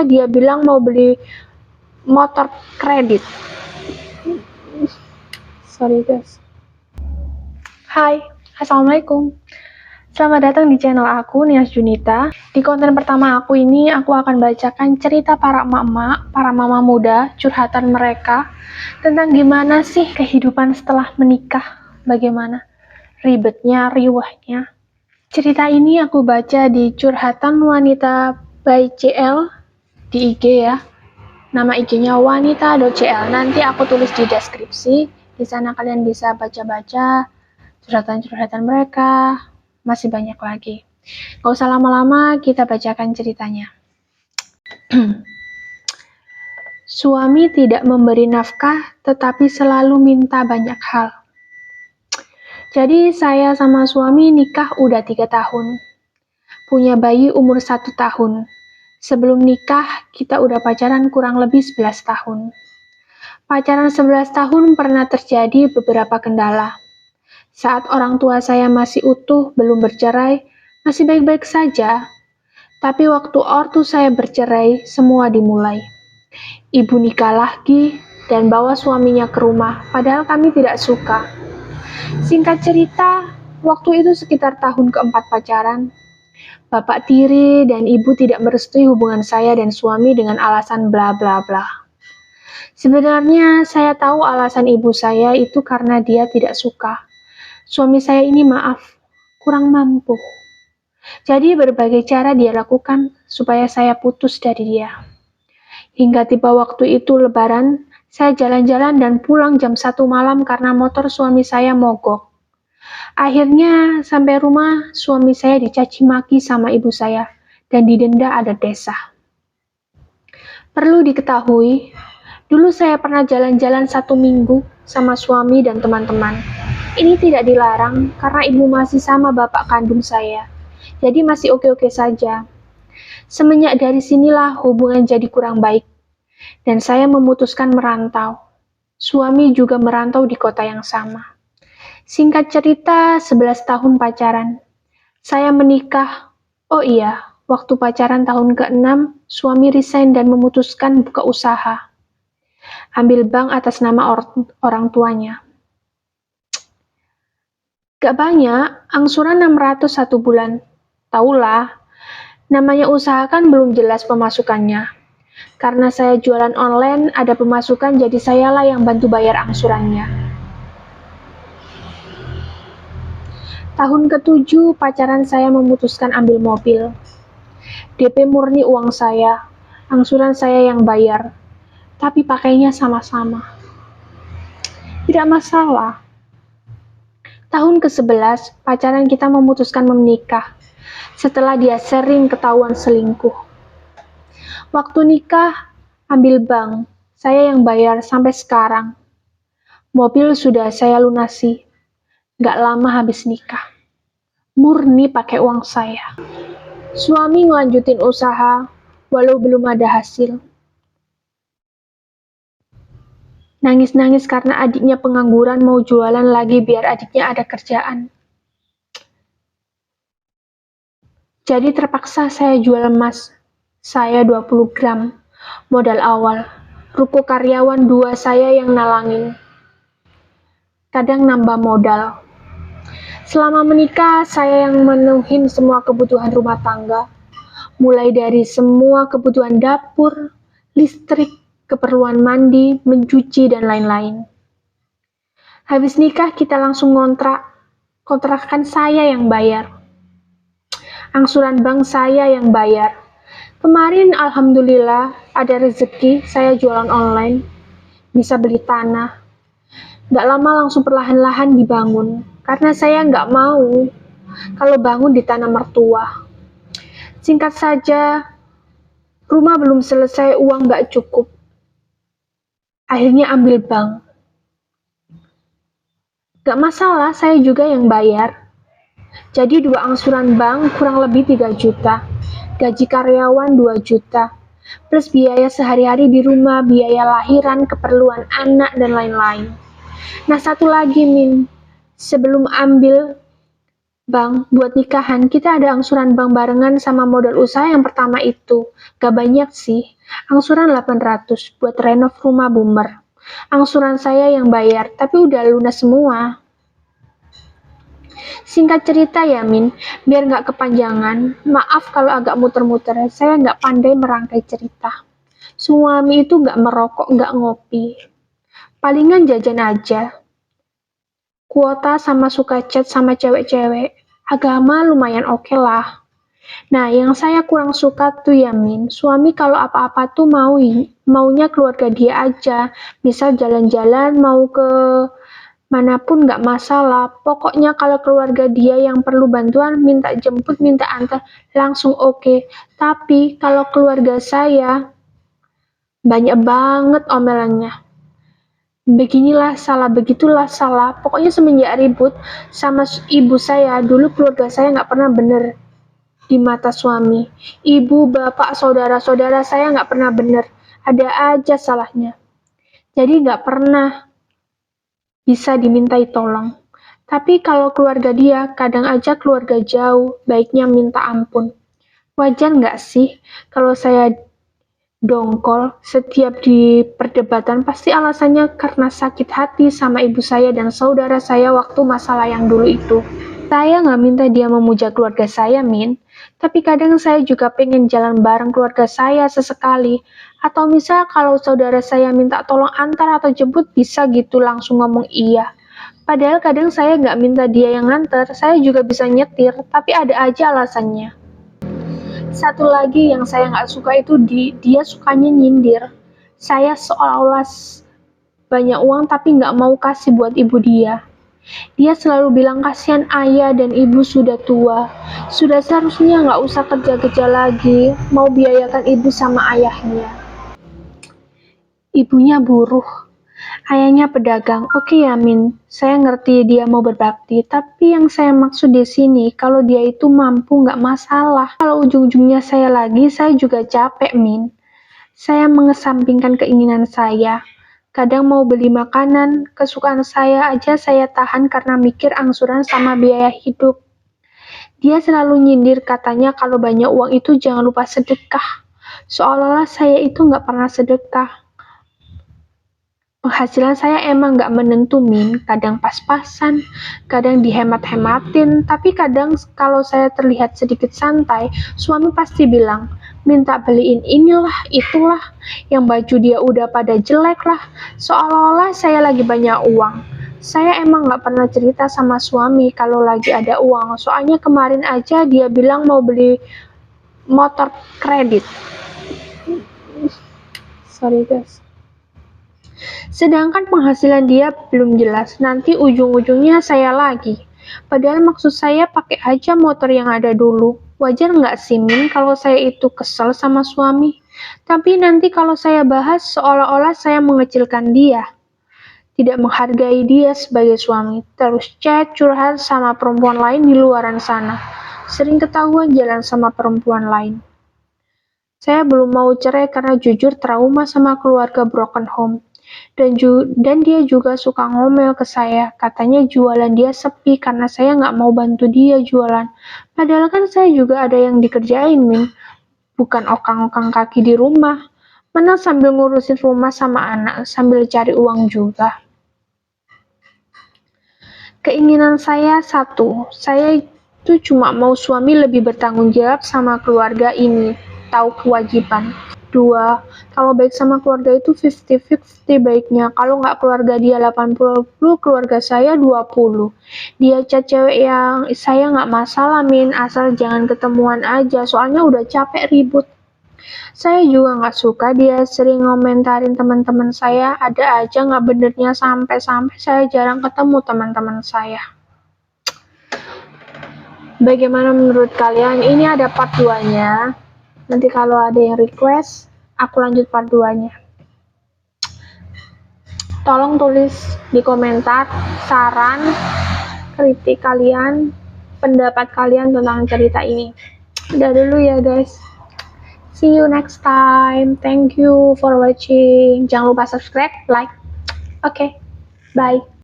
dia bilang mau beli motor kredit. Sorry guys. Hai, assalamualaikum. Selamat datang di channel aku, Nias Junita. Di konten pertama aku ini, aku akan bacakan cerita para emak-emak, para mama muda, curhatan mereka tentang gimana sih kehidupan setelah menikah, bagaimana ribetnya, riwahnya. Cerita ini aku baca di Curhatan Wanita by CL di IG ya. Nama IG-nya wanita.cl. Nanti aku tulis di deskripsi. Di sana kalian bisa baca-baca curhatan-curhatan mereka. Masih banyak lagi. Gak usah lama-lama, kita bacakan ceritanya. Suami tidak memberi nafkah, tetapi selalu minta banyak hal. Jadi saya sama suami nikah udah 3 tahun. Punya bayi umur 1 tahun. Sebelum nikah, kita udah pacaran kurang lebih 11 tahun. Pacaran 11 tahun pernah terjadi beberapa kendala. Saat orang tua saya masih utuh, belum bercerai, masih baik-baik saja. Tapi waktu ortu saya bercerai, semua dimulai. Ibu nikah lagi dan bawa suaminya ke rumah, padahal kami tidak suka. Singkat cerita, waktu itu sekitar tahun keempat pacaran. Bapak tiri dan ibu tidak merestui hubungan saya dan suami dengan alasan bla bla bla. Sebenarnya saya tahu alasan ibu saya itu karena dia tidak suka. Suami saya ini kurang mampu. Jadi berbagai cara dia lakukan supaya saya putus dari dia. Hingga tiba waktu itu lebaran, saya jalan-jalan dan pulang jam 1 malam karena motor suami saya mogok. Akhirnya sampai rumah suami saya dicaci maki sama ibu saya dan didenda adat desa. Perlu diketahui, dulu saya pernah jalan-jalan 1 minggu sama suami dan teman-teman. Ini tidak dilarang karena ibu masih sama bapak kandung saya. Jadi masih oke-oke saja. Semenjak dari sinilah hubungan jadi kurang baik. Dan saya memutuskan merantau. Suami juga merantau di kota yang sama. Singkat cerita, 11 tahun pacaran. Saya menikah. Oh iya, waktu pacaran tahun ke-6, suami resign dan memutuskan buka usaha. Ambil bank atas nama orang tuanya. Gak banyak, angsuran 600 1 bulan. Taulah, namanya usaha kan belum jelas pemasukannya. Karena saya jualan online, ada pemasukan jadi sayalah yang bantu bayar angsurannya. Tahun ke-7 pacaran saya memutuskan ambil mobil. DP murni uang saya, angsuran saya yang bayar. Tapi pakainya sama-sama. Tidak masalah. Tahun ke-11, pacaran kita memutuskan menikah. Setelah dia sering ketahuan selingkuh. Waktu nikah, ambil bank. Saya yang bayar sampai sekarang. Mobil sudah saya lunasi. Gak lama habis nikah. Murni pakai uang saya. Suami ngelanjutin usaha, walau belum ada hasil. Nangis-nangis karena adiknya pengangguran mau jualan lagi biar adiknya ada kerjaan. Jadi terpaksa saya jual emas. Saya 20 gram. Modal awal. Ruko karyawan 2 saya yang nalangin. Kadang nambah modal. Selama menikah, saya yang menuhin semua kebutuhan rumah tangga. Mulai dari semua kebutuhan dapur, listrik, keperluan mandi, mencuci, dan lain-lain. Habis nikah kita langsung ngontrak. Kontrakan saya yang bayar. Angsuran bank saya yang bayar. Kemarin alhamdulillah ada rezeki, saya jualan online. Bisa beli tanah. Gak lama langsung perlahan-lahan dibangun. Karena saya gak mau kalau bangun di tanah mertua. Singkat saja, rumah belum selesai, uang gak cukup. Akhirnya ambil bank. Gak masalah, saya juga yang bayar. Jadi 2 angsuran bank kurang lebih 3 juta. Gaji karyawan 2 juta. Plus biaya sehari-hari di rumah, biaya lahiran, keperluan anak, dan lain-lain. Nah, satu lagi, Min. Sebelum ambil Bang, buat nikahan kita ada angsuran bank barengan sama modal usaha yang pertama itu. Gak banyak sih, angsuran 800 buat renov rumah Boomer. Angsuran saya yang bayar, tapi udah lunas semua. Singkat cerita ya Min, biar gak kepanjangan, maaf kalau agak muter-muter, saya gak pandai merangkai cerita. Suami itu gak merokok, gak ngopi. Palingan jajan aja. Kuota sama suka chat sama cewek-cewek. Agama lumayan oke lah. Nah, yang saya kurang suka tuh ya Min, suami kalau apa-apa tuh maunya keluarga dia aja. Misal jalan-jalan mau ke manapun nggak masalah. Pokoknya kalau keluarga dia yang perlu bantuan, minta jemput, minta antar, langsung oke. Tapi kalau keluarga saya, banyak banget omelannya. Beginilah salah, begitulah salah. Pokoknya semenjak ribut sama ibu saya, dulu keluarga saya nggak pernah bener di mata suami. Ibu, bapak, saudara-saudara saya nggak pernah bener. Ada aja salahnya. Jadi nggak pernah bisa dimintai tolong. Tapi kalau keluarga dia, kadang aja keluarga jauh, baiknya minta ampun. Wajar nggak sih kalau saya dongkol setiap di perdebatan? Pasti alasannya karena sakit hati sama ibu saya dan saudara saya waktu masalah yang dulu itu. Saya nggak minta dia memuja keluarga saya, Min. Tapi kadang saya juga pengen jalan bareng keluarga saya sesekali. Atau misal kalau saudara saya minta tolong antar atau jemput, bisa gitu langsung ngomong iya. Padahal kadang saya nggak minta dia yang nganter, saya juga bisa nyetir, tapi ada aja alasannya. Satu lagi yang saya nggak suka itu dia sukanya nyindir. Saya seolah-olah banyak uang tapi nggak mau kasih buat ibu dia. Dia selalu bilang kasihan ayah dan ibu sudah tua. Sudah seharusnya nggak usah kerja-kerja lagi, mau biayakan ibu sama ayahnya. Ibunya buruh, ayahnya pedagang. Oke ya Min, saya ngerti dia mau berbakti, tapi yang saya maksud di sini, kalau dia itu mampu nggak masalah. Kalau ujung-ujungnya saya lagi, saya juga capek Min. Saya mengesampingkan keinginan saya. Kadang mau beli makanan, kesukaan saya aja saya tahan karena mikir angsuran sama biaya hidup. Dia selalu nyindir katanya kalau banyak uang itu jangan lupa sedekah. Seolah-olah saya itu nggak pernah sedekah. Penghasilan saya emang nggak menentu Min, kadang pas-pasan, kadang dihemat-hematin, tapi kadang kalau saya terlihat sedikit santai, suami pasti bilang, minta beliin inilah, itulah, yang baju dia udah pada jelek lah, seolah-olah saya lagi banyak uang. Saya emang nggak pernah cerita sama suami kalau lagi ada uang, soalnya kemarin aja dia bilang mau beli motor kredit. Sorry guys. Sedangkan penghasilan dia belum jelas, nanti ujung-ujungnya saya lagi. Padahal maksud saya pakai aja motor yang ada dulu. Wajar nggak sih Min kalau saya itu kesel sama suami? Tapi nanti kalau saya bahas seolah-olah saya mengecilkan dia. Tidak menghargai dia sebagai suami. Terus chat curhat sama perempuan lain di luaran sana. Sering ketahuan jalan sama perempuan lain. Saya belum mau cerai karena jujur trauma sama keluarga broken home. Dan dia juga suka ngomel ke saya, katanya jualan dia sepi karena saya nggak mau bantu dia jualan. Padahal kan saya juga ada yang dikerjain, Min. Bukan okang-okang kaki di rumah. Mana sambil ngurusin rumah sama anak, sambil cari uang juga. Keinginan saya satu, saya itu cuma mau suami lebih bertanggung jawab sama keluarga ini, tahu kewajiban. 2. Kalau baik sama keluarga itu 50-50 baiknya. Kalau nggak keluarga dia 80, keluarga saya 20. Dia chat cewek yang saya nggak masalah Min, asal jangan ketemuan aja, soalnya udah capek ribut. Saya juga nggak suka dia sering ngomentarin teman-teman saya, ada aja nggak benernya sampai-sampai saya jarang ketemu teman-teman saya. Bagaimana menurut kalian? Ini ada part 2-nya. Nanti kalau ada yang request, aku lanjut part 2-nya. Tolong tulis di komentar saran, kritik kalian, pendapat kalian tentang cerita ini. Udah dulu ya guys. See you next time. Thank you for watching. Jangan lupa subscribe, like. Oke, bye.